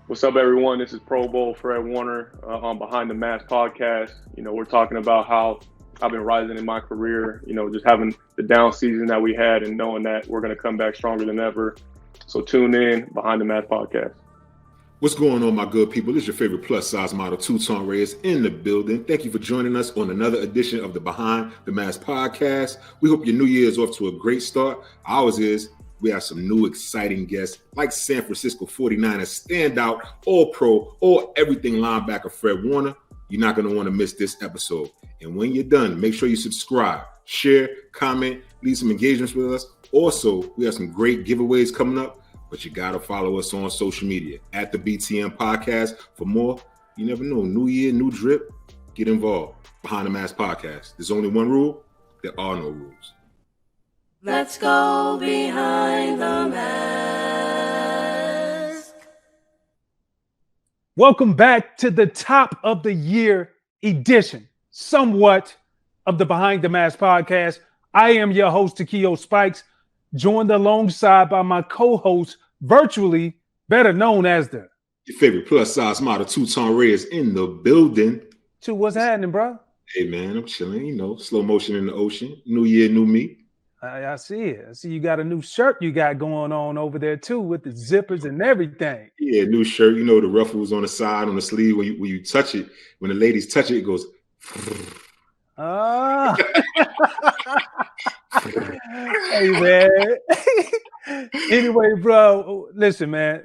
What's up, everyone? This is Pro Bowl Fred Warner on Behind the Mask podcast. We're talking about how I've been rising in my career, just having the down season that we had and knowing that we're going to come back stronger than ever. So tune in, Behind the Mask podcast. What's going on, my good people? This is your favorite plus-size model, Tutan Reyes, in the building. Thank you for joining us on another edition of the Behind the Mask podcast. We hope your new year is off to a great start. Ours is. We have some new exciting guests like San Francisco 49ers standout, all-pro, all-everything linebacker Fred Warner. You're not going to want to miss this episode. And when you're done, make sure you subscribe, share, comment, leave some engagements with us. Also, we have some great giveaways coming up, but you got to follow us on social media at the BTM Podcast. For more, you never know, new year, new drip, get involved. Behind the Mask Podcast. There's only one rule. There are no rules. Let's go behind the mask. Welcome back to the top of the year edition, somewhat, of the Behind the Mask podcast. I am your host, Takeo Spikes, joined alongside by my co-host, virtually better known as your favorite plus-size model, Tutan Reyes, in the building. What's happening, bro? Hey, man, I'm chilling, slow motion in the ocean. New year, new me. I see it. I see you got a new shirt you got going on over there too, with the zippers and everything. Yeah, new shirt. The ruffles on the side, on the sleeve. When you touch it, when the ladies touch it, it goes. Ah. Hey, man. Anyway, bro, listen, man.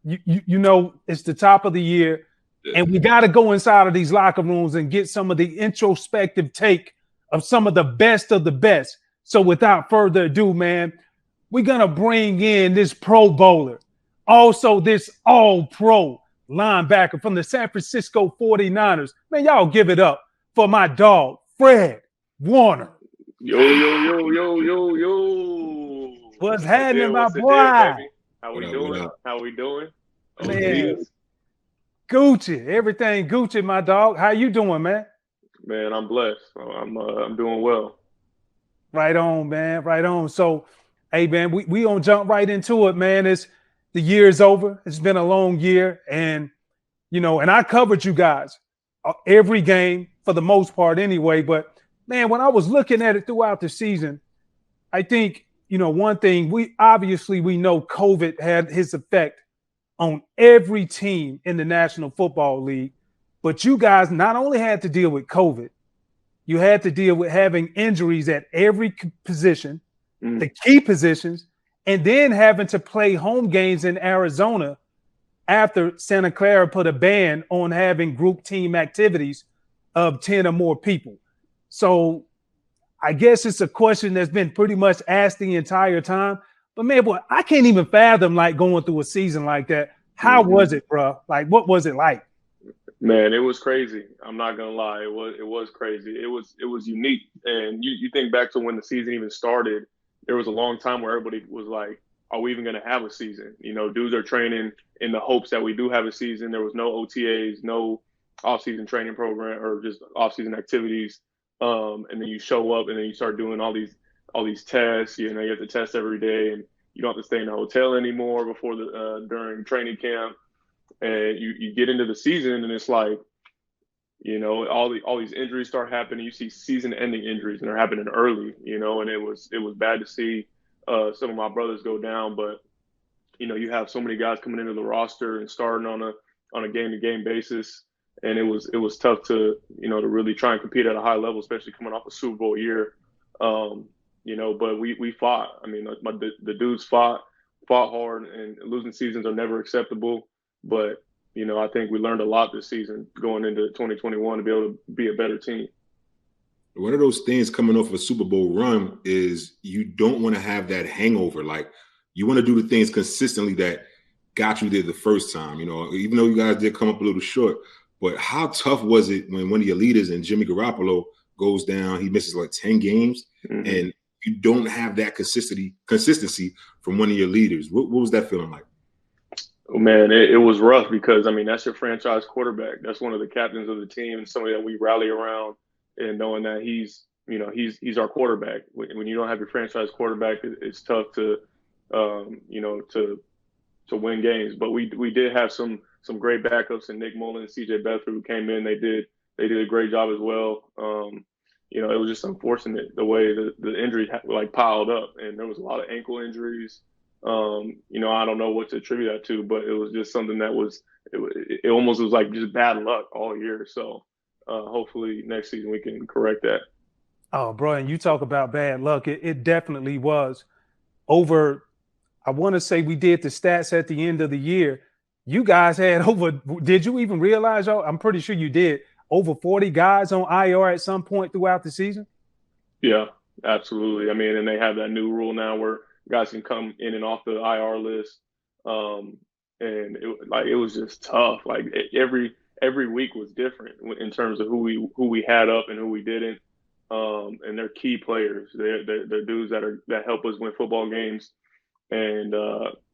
It's the top of the year, and we got to go inside of these locker rooms and get some of the introspective take of some of the best of the best. So without further ado, man, we're going to bring in this Pro Bowler, also this all-pro linebacker from the San Francisco 49ers. Man, y'all give it up for my dog, Fred Warner. Yo. What's happening, my boy? How we doing? Man, Gucci. Everything Gucci, my dog. How you doing, man? Man, I'm blessed. I'm doing well. Right on, man. Right on. So, hey, man, we gonna jump right into it, man. The year's over. It's been a long year, and and I covered you guys every game for the most part, anyway. But man, when I was looking at it throughout the season, I think one thing we know COVID had his effect on every team in the National Football League, but you guys not only had to deal with COVID. You had to deal with having injuries at every position, the key positions, and then having to play home games in Arizona after Santa Clara put a ban on having group team activities of 10 or more people. So I guess it's a question that's been pretty much asked the entire time. But, man, boy, I can't even fathom, going through a season like that. How was it, bro? What was it like? Man, it was crazy. I'm not gonna lie. It was crazy. It was unique. And you think back to when the season even started, there was a long time where everybody was like, are we even gonna have a season? Dudes are training in the hopes that we do have a season. There was no OTAs, no off-season training program or just off-season activities. And then you show up and then you start doing all these tests. You have to test every day, and you don't have to stay in a hotel anymore before during training camp. And you get into the season, and it's like, all these injuries start happening. You see season-ending injuries, and they're happening early. And it was bad to see some of my brothers go down. But you have so many guys coming into the roster and starting on a game-to-game basis, and it was tough to to really try and compete at a high level, especially coming off a Super Bowl year. But we fought. I mean, the dudes fought hard, and losing seasons are never acceptable. But, I think we learned a lot this season going into 2021 to be able to be a better team. One of those things coming off a Super Bowl run is you don't want to have that hangover. You want to do the things consistently that got you there the first time, even though you guys did come up a little short. But how tough was it when one of your leaders and Jimmy Garoppolo goes down, he misses 10 games, and you don't have that consistency from one of your leaders? What was that feeling like? Man, it was rough because, that's your franchise quarterback. That's one of the captains of the team and somebody that we rally around, and knowing that he's our quarterback. When you don't have your franchise quarterback, it's tough to win games. But we did have some great backups in Nick Mullen and C.J. Beathard who came in. They did a great job as well. You know, it was just unfortunate the way the injuries like piled up, and there was a lot of ankle injuries. You know, I don't know what to attribute that to, but it was just something that was it almost was like just bad luck all year. So hopefully next season we can correct that. Oh, bro, and you talk about bad luck. It definitely was over. I want to say we did the stats at the end of the year. You guys had over, did you even realize, y'all? I'm pretty sure you did, over 40 guys on IR at some point throughout the season? Yeah, absolutely. I mean, and they have that new rule now where guys can come in and off the IR list. And it was just tough. Like every week was different in terms of who we had up and who we didn't. And they're key players. They're dudes that help us win football games. And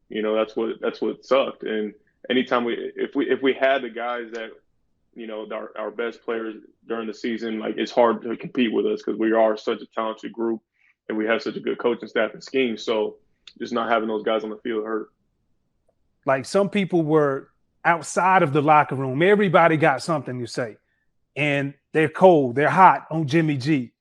you know, that's what sucked. And anytime if we had the guys that, you know, our best players during the season, like it's hard to compete with us because we are such a talented group and we have such a good coaching staff and scheme. So just not having those guys on the field hurt. Like some people were outside of the locker room. Everybody got something to say. And they're cold, they're hot on Jimmy G.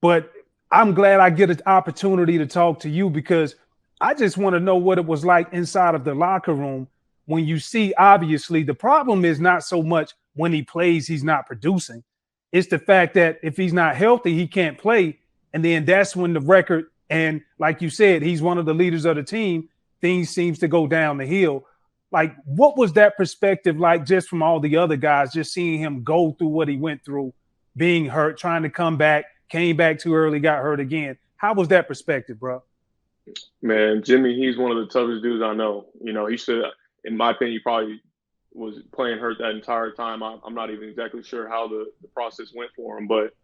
But I'm glad I get an opportunity to talk to you because I just want to know what it was like inside of the locker room when you see, obviously, the problem is not so much when he plays, he's not producing. It's the fact that if he's not healthy, he can't play. And then that's when the record, and like you said, he's one of the leaders of the team, things seems to go down the hill. Like, what was that perspective like just from all the other guys, just seeing him go through what he went through, being hurt, trying to come back, came back too early, got hurt again? How was that perspective, bro? Man, Jimmy, he's one of the toughest dudes I know. You know, he should, in my opinion, he probably was playing hurt that entire time. I'm not even exactly sure how the process went for him, but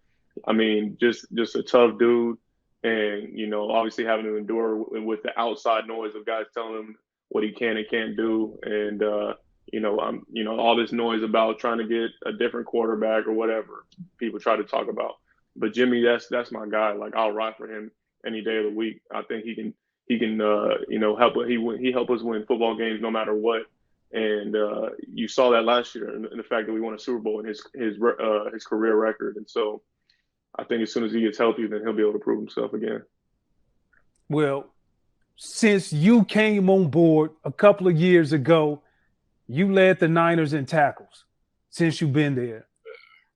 I mean, just a tough dude. And, you know, obviously having to endure with the outside noise of guys telling him what he can and can't do. And, you know, all this noise about trying to get a different quarterback or whatever people try to talk about. But Jimmy, that's my guy. Like, I'll ride for him any day of the week. I think he can you know, help. He helped us win football games no matter what. And you saw that last year in the fact that we won a Super Bowl in his career record. And so I think as soon as he gets healthy, then he'll be able to prove himself again. Well, since you came on board a couple of years ago, you led the Niners in tackles since you've been there.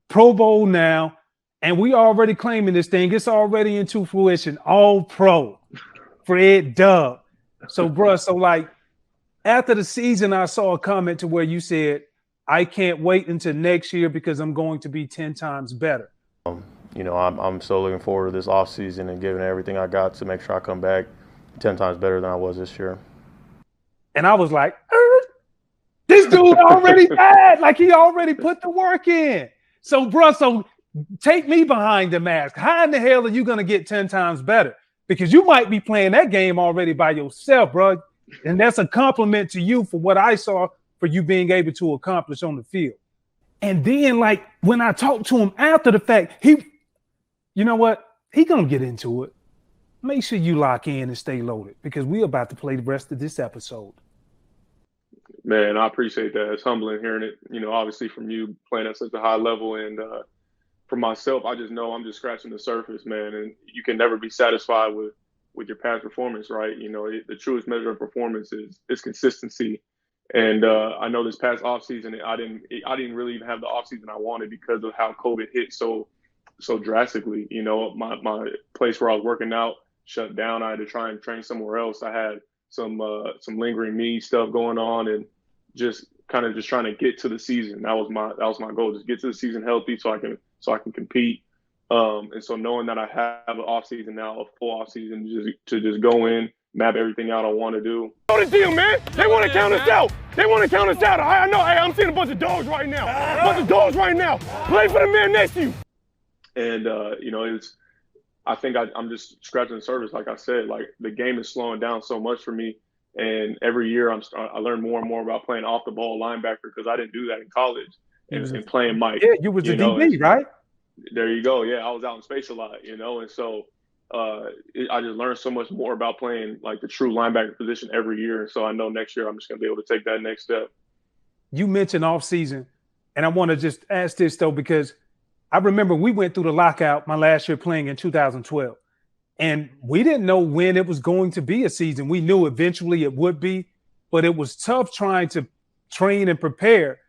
Pro Bowl now, and we already claiming this thing. It's already into fruition. All pro. Fred Dub. So, bro, like after the season, I saw a comment to where you said, I can't wait until next year because I'm going to be 10 times better. You know, I'm so looking forward to this offseason and giving everything I got to make sure I come back 10 times better than I was this year. And I was like, this dude already bad. Like he already put the work in. So, bro, take me behind the mask. How in the hell are you going to get 10 times better? Because you might be playing that game already by yourself, bro. And that's a compliment to you for what I saw for you being able to accomplish on the field. And then, like, when I talked to him after the fact, you know what? He going to get into it. Make sure you lock in and stay loaded because we're about to play the rest of this episode. Man, I appreciate that. It's humbling hearing it, you know, obviously from you playing at such a high level. And for myself, I just know I'm just scratching the surface, man. And you can never be satisfied with your past performance, right? You know, the truest measure of performance is consistency. And I know this past offseason, I didn't really even have the offseason I wanted because of how COVID hit so drastically. You know, my place where I was working out shut down. I had to try and train somewhere else. I had some lingering knee stuff going on, and just trying to get to the season. That was my goal, just get to the season healthy so I can compete. And so knowing that I have an off season now, a full off season, to just go in, map everything out I want to do. Know the deal, man. They want to count us out. I know. Hey, I'm seeing a bunch of dogs right now. Play for the man next to you. And you know, I think I'm just scratching the surface. Like I said, like the game is slowing down so much for me. And every year I learn more and more about playing off the ball linebacker because I didn't do that in college and playing Mike. Yeah, you was a DB, right? There you go. Yeah, I was out in space a lot, you know, and so I just learned so much more about playing like the true linebacker position every year. So I know next year I'm just going to be able to take that next step. You mentioned off season, and I want to just ask this though, because I remember we went through the lockout my last year playing in 2012, and we didn't know when it was going to be a season. We knew eventually it would be, but it was tough trying to train and prepare.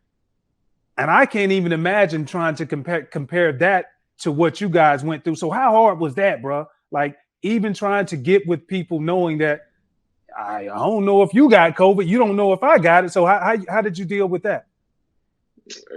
And I can't even imagine trying to compare that to what you guys went through. So how hard was that, bro? Like even trying to get with people knowing that I don't know if you got COVID, you don't know if I got it. So how did you deal with that?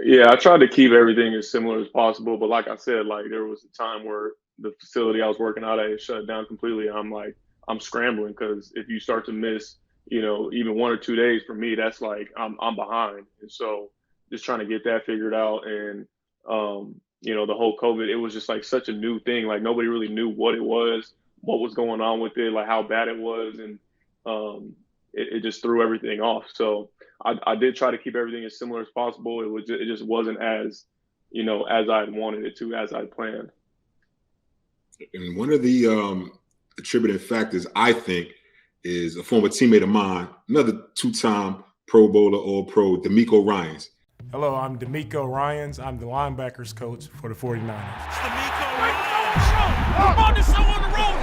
Yeah, I tried to keep everything as similar as possible, but like I said, like there was a time where the facility I was working out at shut down completely. I'm scrambling because if you start to miss, even 1 or 2 days for me, that's like I'm behind. And so just trying to get that figured out. And the whole COVID, it was just like such a new thing. Like nobody really knew what it was, what was going on with it, like how bad it was, and it just threw everything off. So I did try to keep everything as similar as possible. It just wasn't as as I wanted it to, as I planned. And one of the attributing factors, I think, is a former teammate of mine, another two-time Pro Bowler, All-Pro, DeMeco Ryans. Hello, I'm DeMeco Ryans. I'm the linebackers coach for the 49ers. It's DeMeco Ryans. I'm on the show on the road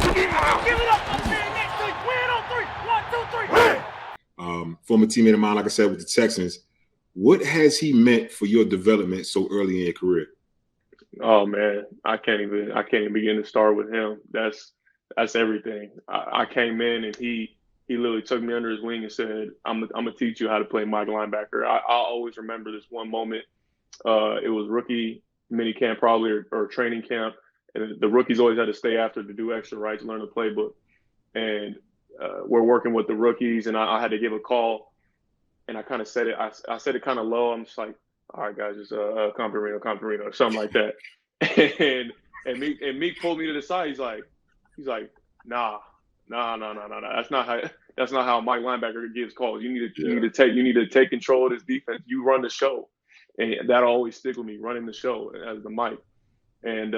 today. Give it up there next week. Win on 3. 1, 2, 3. Former teammate of mine, like I said, with the Texans. What has he meant for your development so early in your career? Oh man, I can't even begin to start with him. That's everything. I came in and he literally took me under his wing and said, I'm gonna teach you how to play Mike linebacker. I'll always remember this one moment. It was rookie mini camp probably or training camp, and the rookies always had to stay after to do extra, right, to learn the playbook. And we're working with the rookies, and I had to give a call, and I kind of said it. I said it kind of low. I'm just like, all right, guys, just Comparino, or something like that. and Meek pulled me to the side. He's like, nah. That's not how Mike linebacker gives calls. You need to take control of this defense. You run the show, and that'll always stick with me. Running the show as the Mike, and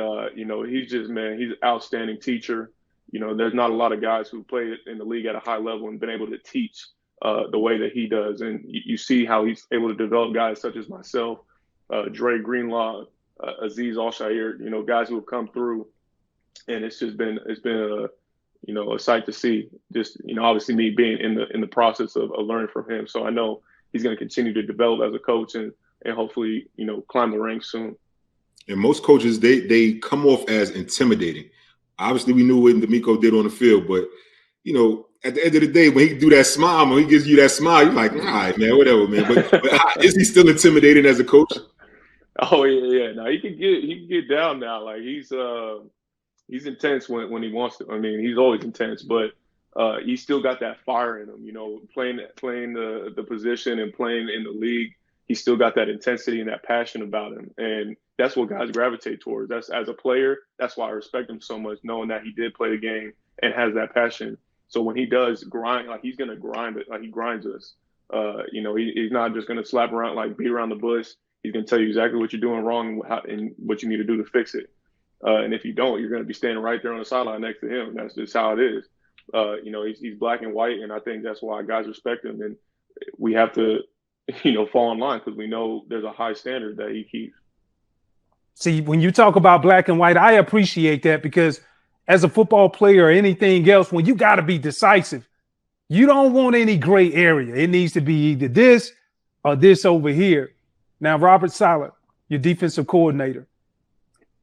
he's he's an outstanding teacher. There's not a lot of guys who play in the league at a high level and been able to teach the way that he does. And you see how he's able to develop guys such as myself, Dre Greenlaw, Azeez Al-Shaair, guys who have come through. And it's been a sight to see. Just, obviously me being in the process of learning from him. So I know he's going to continue to develop as a coach and hopefully, climb the ranks soon. And most coaches, they come off as intimidating. Obviously, we knew what DeMeco did on the field, but, at the end of the day, when he do that smile, when he gives you that smile, you're like, all right, man, whatever, man. But is he still intimidating as a coach? Oh yeah. No, he can get down now. Like he's intense when he wants to. I mean, he's always intense, but he's still got that fire in him. Playing the position and playing in the league, he's still got that intensity and that passion about him, and that's what guys gravitate towards. That's as a player. That's why I respect him so much, knowing that he did play the game and has that passion. So when he does grind, like he's gonna grind it, like he grinds us. He's not just gonna slap around, like beat around the bush. He's gonna tell you exactly what you're doing wrong and what you need to do to fix it. And if you don't, you're gonna be standing right there on the sideline next to him. That's just how it is. He's black and white, and I think that's why guys respect him. And we have to, fall in line because we know there's a high standard that he keeps. See, when you talk about black and white, I appreciate that because as a football player or anything else, when you got to be decisive, you don't want any gray area. It needs to be either this or this over here. Now, Robert Saleh, your defensive coordinator,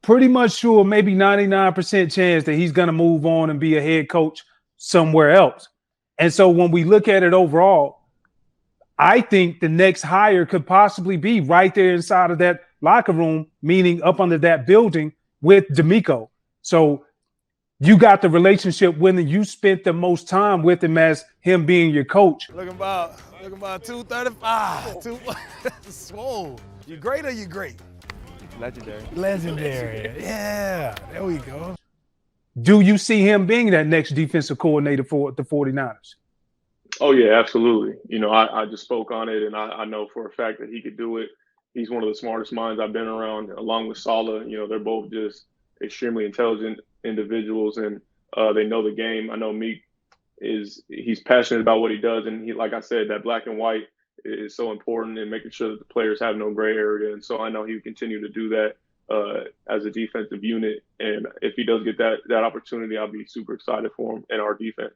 pretty much sure, maybe 99% chance that he's going to move on and be a head coach somewhere else. And so when we look at it overall, I think the next hire could possibly be right there inside of that locker room, meaning up under that building with DeMeco. So you got the relationship when you spent the most time with him as him being your coach. Looking about 235. Swole. You great or you great? Legendary. Yeah, there we go. Do you see him being that next defensive coordinator for the 49ers? Oh, yeah, absolutely. I just spoke on it, and I know for a fact that he could do it. He's one of the smartest minds I've been around, along with Saleh. They're both just extremely intelligent individuals, and they know the game. I know Meek he's passionate about what he does, and he, like I said, that black and white is so important in making sure that the players have no gray area. And so I know he will continue to do that as a defensive unit. And if he does get that opportunity, I'll be super excited for him and our defense.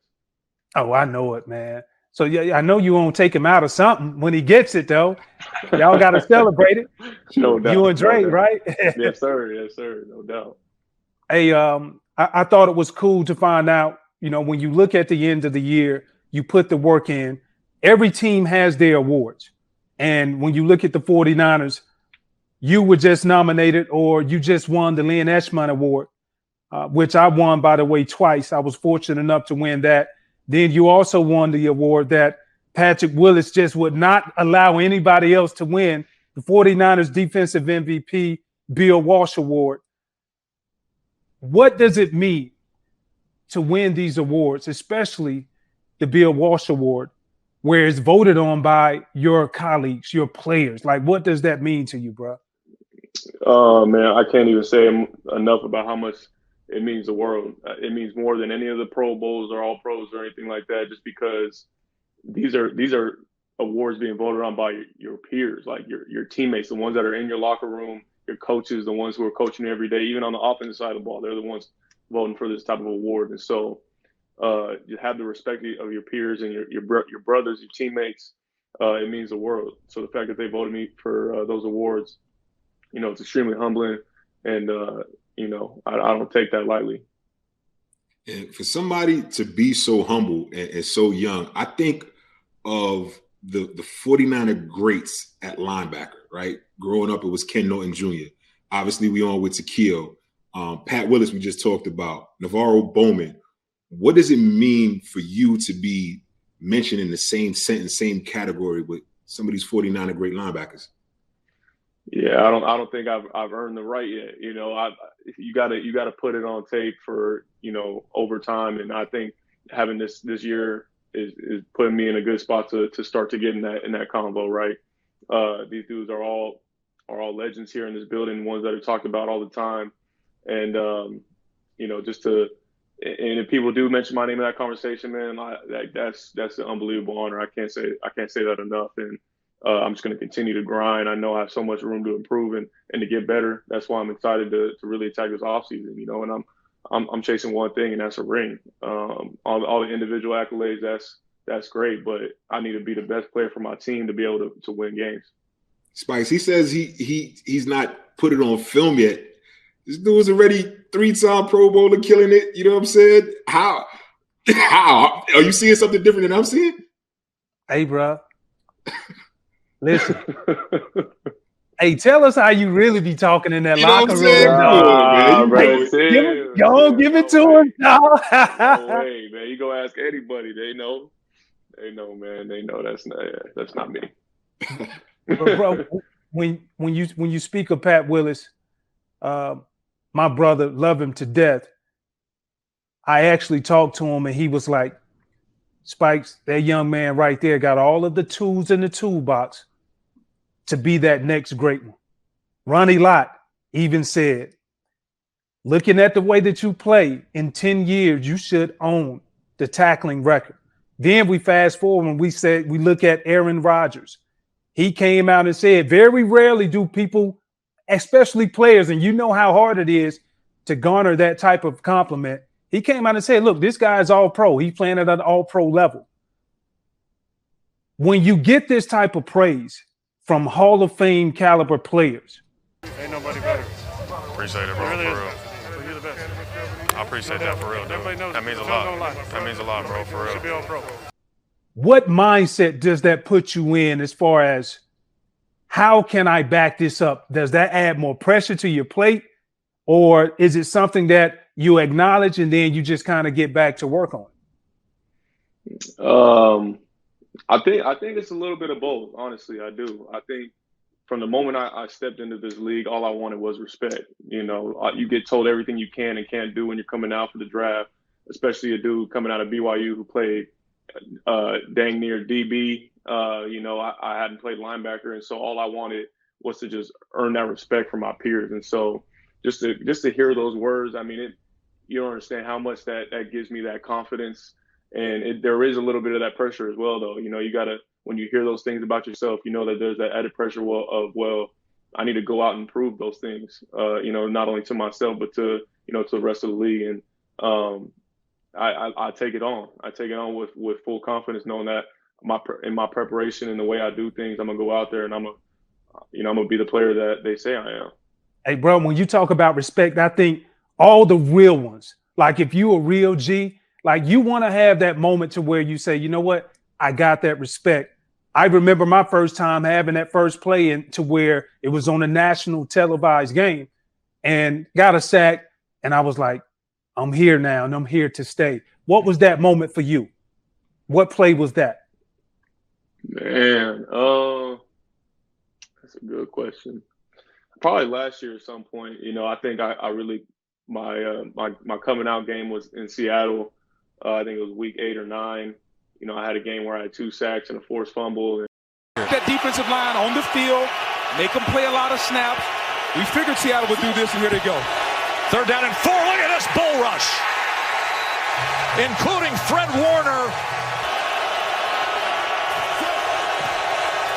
Oh, I know it, man. So yeah, I know you won't take him out of something when he gets it, though. Y'all got to celebrate it. No doubt. You and Dre, no doubt. right? Yes, sir. Yes, sir. No doubt. Hey, I thought it was cool to find out, when you look at the end of the year, you put the work in. Every team has their awards. And when you look at the 49ers, you were just nominated, or you just won the Lynn Eshman Award, which I won, by the way, twice. I was fortunate enough to win that. Then you also won the award that Patrick Willis just would not allow anybody else to win, the 49ers Defensive MVP Bill Walsh Award. What does it mean to win these awards, especially the Bill Walsh Award, where it's voted on by your colleagues, your players? Like, what does that mean to you, bro? Oh, man, I can't even say enough about how much it means the world. It means more than any of the Pro Bowls or All Pros or anything like that, just because these are awards being voted on by your peers, like your teammates, the ones that are in your locker room, your coaches, the ones who are coaching you every day, even on the offensive side of the ball. They're the ones voting for this type of award. And so you have the respect of your peers and your brothers, your teammates. It means the world. So the fact that they voted me for those awards, it's extremely humbling. And, I don't take that lightly. And for somebody to be so humble and so young, I think of the 49er greats at linebacker, right? Growing up, it was Ken Norton Jr. Obviously, we on with Takeo. Pat Willis, we just talked about. Navarro Bowman. What does it mean for you to be mentioned in the same sentence, same category with some of these 49er great linebackers? Yeah, I don't think I've earned the right yet. You gotta put it on tape for over time, and I think having this year is putting me in a good spot to start to get in that combo, right? These dudes are all legends here in this building, ones that are talked about all the time, and and if people do mention my name in that conversation, man, that's an unbelievable honor. I can't say that enough, and I'm just going to continue to grind. I know I have so much room to improve and to get better. That's why I'm excited to really attack this offseason, and I'm chasing one thing, and that's a ring. All the individual accolades, that's great, but I need to be the best player for my team to be able to win games. Spice, he says he's not put it on film yet. This dude was already 3-time Pro Bowler, killing it. You know what I'm saying? How are you seeing something different than I'm seeing? Hey, bro. Listen. Hey, tell us how you really be talking in that locker room. Give it to him. No way, man. You go ask anybody. They know, man. They know that's not me. But bro, when you speak of Pat Willis, my brother, love him to death. I actually talked to him, and he was like, Spikes, that young man right there got all of the tools in the toolbox to be that next great one. Ronnie Lott even said, looking at the way that you play, in 10 years, you should own the tackling record. Then we fast forward and we look at Aaron Rodgers. He came out and said, very rarely do people, especially players, and you know how hard it is to garner that type of compliment. He came out and said, look, this guy is all pro. He's playing at an all pro level. When you get this type of praise from Hall of Fame caliber players. Ain't nobody better. Appreciate it, bro, really for real. So you're the best. I appreciate that for real, dude. Everybody knows That means a don't lot. lie. That means a lot, bro, for real. Should be all pro. What mindset does that put you in as far as how can I back this up? Does that add more pressure to your plate? Or is it something that you acknowledge and then you just kind of get back to work on? I think it's a little bit of both. Honestly, I do. I think from the moment I stepped into this league, all I wanted was respect. You get told everything you can and can't do when you're coming out for the draft, especially a dude coming out of BYU who played dang near DB. I hadn't played linebacker, and so all I wanted was to just earn that respect from my peers. And so just to hear those words, I mean, you don't understand how much that gives me that confidence. And there is a little bit of that pressure as well, though. You know, you gotta, when you hear those things about yourself, you know that there's that added pressure of I need to go out and prove those things. You know, not only to myself but to the rest of the league. And I take it on. I take it on with full confidence, knowing that in my preparation and the way I do things, I'm gonna go out there and I'm gonna be the player that they say I am. Hey, bro, when you talk about respect, I think all the real ones, like if you a real G, like you want to have that moment to where you say, you know what, I got that respect. I remember my first time having that first play to where it was on a national televised game and got a sack. And I was like, I'm here now and I'm here to stay. What was that moment for you? What play was that? Man, that's a good question. Probably last year at some point. You know, I think I really my coming out game was in Seattle. I think it was week 8 or 9. You know, I had a game where I had 2 sacks and a forced fumble. That defensive line on the field, make them play a lot of snaps. We figured Seattle would do this, and here they go. 3rd down and 4. Look at this bull rush, including Fred Warner.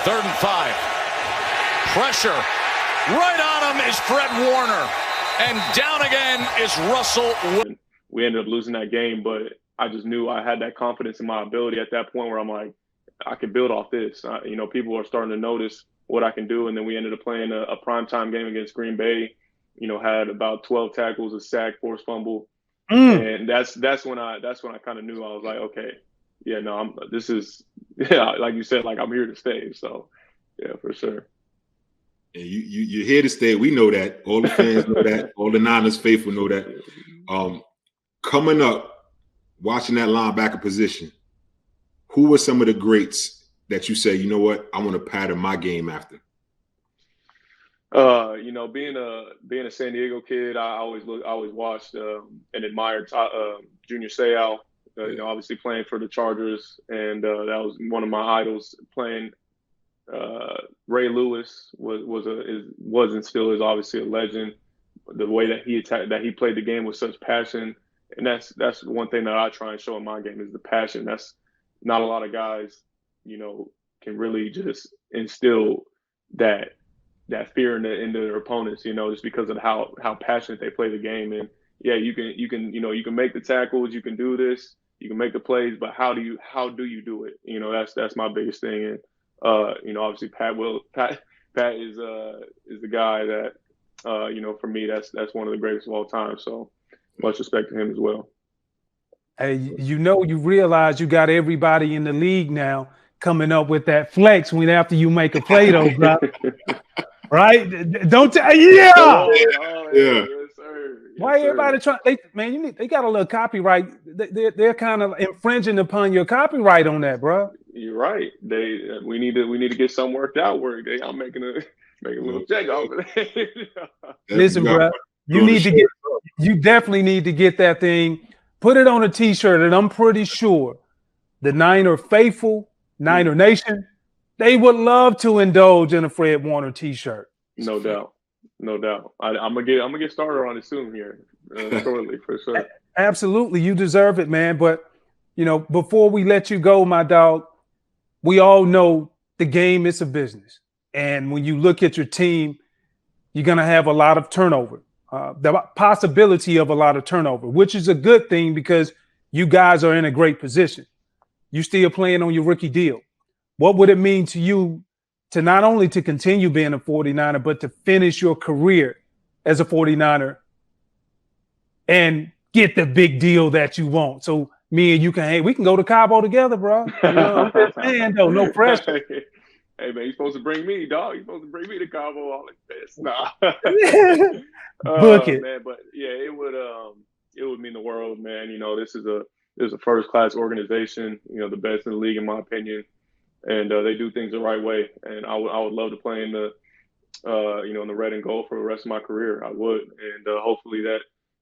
3rd and 5. Pressure. Right on him is Fred Warner. And down again is Russell. We ended up losing that game, but I just knew I had that confidence in my ability at that point where I'm like, I could build off this. You know, people are starting to notice what I can do. And then we ended up playing a primetime game against Green Bay. You know, had about 12 tackles, a sack, forced fumble. And that's when I kind of knew. I was like, okay, yeah, no, like you said, like I'm here to stay. So yeah, for sure. And you're here to stay. We know that. All the fans know that. All the Niners faithful know that. Coming up, watching that linebacker position, who were some of the greats that you say, you know what, I want to pattern my game after? You know, being a San Diego kid, I always watched and admired Junior Seau. You know, obviously playing for the Chargers, and that was one of my idols. Playing Ray Lewis was and still is obviously a legend. The way that he played the game with such passion, and that's one thing that I try and show in my game is the passion. That's not a lot of guys, you know, can really just instill that fear in their opponents, you know, just because of how passionate they play the game. And yeah, you can make the tackles, you can do this, you can make the plays, but how do you do it? You know, that's my biggest thing. And you know, obviously Pat is the guy that you know, for me that's one of the greatest of all time. So much respect to him as well. Hey, you know, you realize you got everybody in the league now coming up with that flex after you make a play, though, bro. Right? Don't yeah. Yeah. Yes, sir. Yes, Why sir. everybody trying? They got a little copyright. They're kind of infringing upon your copyright on that, bro. You're right. We need to get something worked out. I'm making a little check off of that. Listen, bro, you definitely need to get that thing. Put it on a T-shirt, and I'm pretty sure the Niner faithful, Niner Nation, they would love to indulge in a Fred Warner T-shirt. No doubt. I'm gonna get started on it soon here, shortly for sure. Absolutely, you deserve it, man. But you know, before we let you go, my dog, we all know the game is a business, and when you look at your team, you're gonna have a lot of turnover. The possibility of a lot of turnover, which is a good thing because you guys are in a great position. You still playing on your rookie deal. What would it mean to you to not only to continue being a 49er, but to finish your career as a 49er and get the big deal that you want? So me and you we can go to Cabo together, bro. You know, I'm just saying, though, no pressure. Hey, man, you're supposed to bring me, dog. You're supposed to bring me to Cabo all like this. Nah. Book it. Man, but yeah, it would mean the world, man. You know, this is a first-class organization, you know, the best in the league, in my opinion. And they do things the right way. And I would love to play in the, you know, in the red and gold for the rest of my career. I would. And hopefully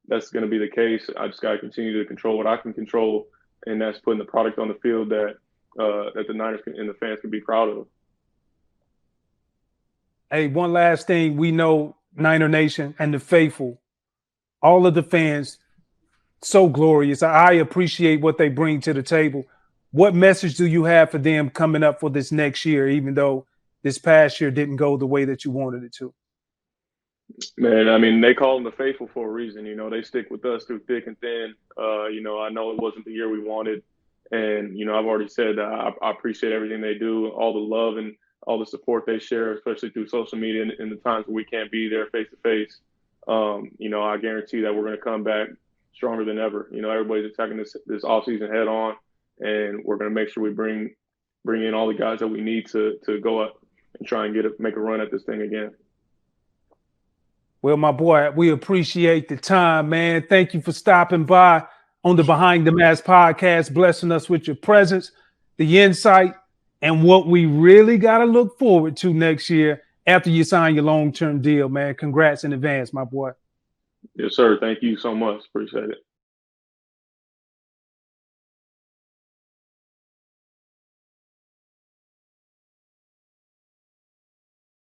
that's going to be the case. I just got to continue to control what I can control. And that's putting the product on the field that the Niners and the fans can be proud of. Hey, one last thing. We know Niner Nation and the faithful, all of the fans, so glorious. I appreciate what they bring to the table. What message do you have for them coming up for this next year, even though this past year didn't go the way that you wanted it to? Man, I mean, they call them the faithful for a reason. You know, they stick with us through thick and thin. You know, I know it wasn't the year we wanted. And, you know, I've already said that I appreciate everything they do, all the love and all the support they share, especially through social media in the times where we can't be there face to face. You know, I guarantee that we're going to come back stronger than ever. You know, everybody's attacking this offseason head on, and we're going to make sure we bring in all the guys that we need to go up and try and make a run at this thing again. Well, my boy, we appreciate the time, man. Thank you for stopping by on the Behind the Mask podcast, blessing us with your presence, the insight, and what we really got to look forward to next year after you sign your long-term deal, man. Congrats in advance, my boy. Yes, sir. Thank you so much. Appreciate it.